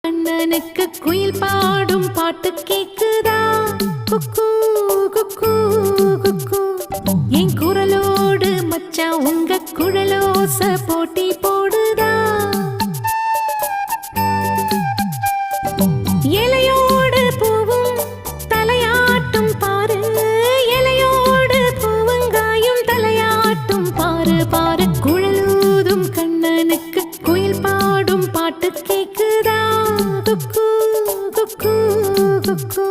கண்ணனுக்கு குயில் பாடும் பாட்டு கேக்குதா? குக்கு குக்கு குக்கு. என் குரலோடு மச்சான் உங்க குழலோச போட்டி போடுதா? இலையோடு பூவும் தலையாட்டும் பாரு, இலையோடு பூவங்காயும் தலையாட்டும் பாரு பாரு. குழலூதும் கண்ணனுக்கு குயில் பாடும் பாட்டு கேக்குதா? குக்கு குக்கு குக்கு.